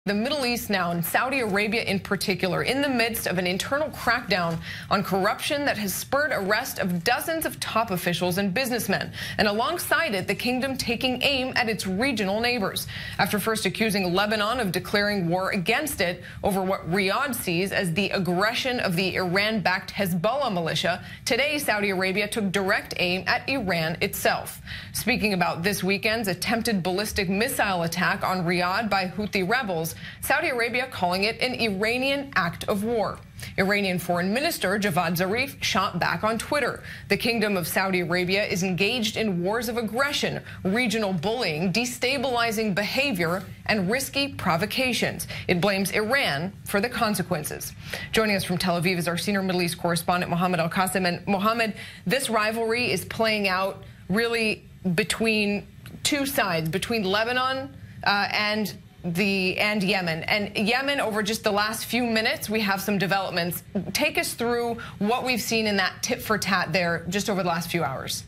The Middle East now, and Saudi Arabia in particular, in the midst of an internal crackdown on corruption that has spurred arrest of dozens of top officials and businessmen, and alongside it, the kingdom taking aim at its regional neighbors. After first accusing Lebanon of declaring war against it over what Riyadh sees as the aggression of the Iran-backed Hezbollah militia, today Saudi Arabia took direct aim at Iran itself. Speaking about this weekend's attempted ballistic missile attack on Riyadh by Houthi rebels, Saudi Arabia calling it an Iranian act of war. Iranian Foreign Minister Javad Zarif shot back on Twitter. The Kingdom of Saudi Arabia is engaged in wars of aggression, regional bullying, destabilizing behavior, and risky provocations. It blames Iran for the consequences. Joining us from Tel Aviv is our senior Middle East correspondent, Mohammed Al-Qasim. And Mohammed, this rivalry is playing out really between two sides, between Lebanon and Yemen. And Yemen, over just the last few minutes, we have some developments. Take us through what we've seen in that tit for tat there just over the last few hours.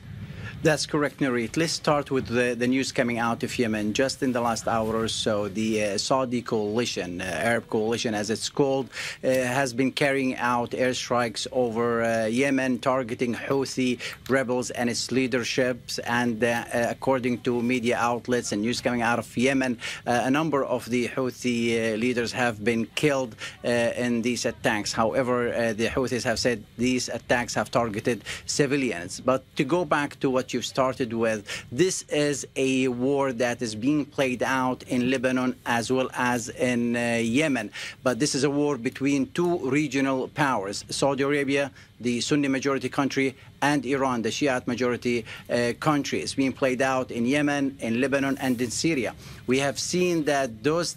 That's correct, Narit. Let's start with the news coming out of Yemen. Just in the last hour or so, the Saudi coalition, Arab coalition as it's called, has been carrying out airstrikes over Yemen, targeting Houthi rebels and its leaderships. And according to media outlets and news coming out of Yemen, a number of the Houthi leaders have been killed in these attacks. However, the Houthis have said these attacks have targeted civilians. But to go back to what you started with, this is a war that is being played out in Lebanon as well as in Yemen. But this is a war between two regional powers, Saudi Arabia, the Sunni majority country, and Iran, the Shiite majority country. It's being played out in Yemen, in Lebanon, and in Syria. We have seen that those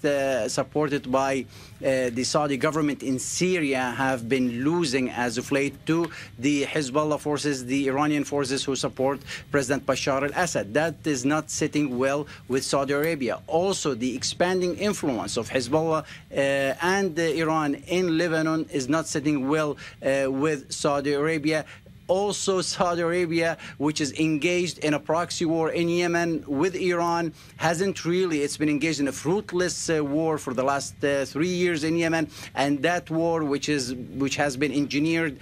supported by the Saudi government in Syria have been losing as of late to the Hezbollah forces, the Iranian forces who support President Bashar al-Assad. That is not sitting well with Saudi Arabia. Also, the expanding influence of Hezbollah and Iran in Lebanon is not sitting well with Saudi Arabia. Also, Saudi Arabia, which is engaged in a proxy war in Yemen with Iran, it's been engaged in a fruitless war for the last 3 years in Yemen. And that war, which has been engineered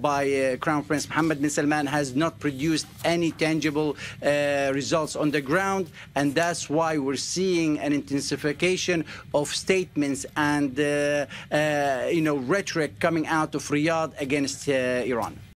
by Crown Prince Mohammed bin Salman, has not produced any tangible results on the ground. And that's why we're seeing an intensification of statements and rhetoric coming out of Riyadh against Iran.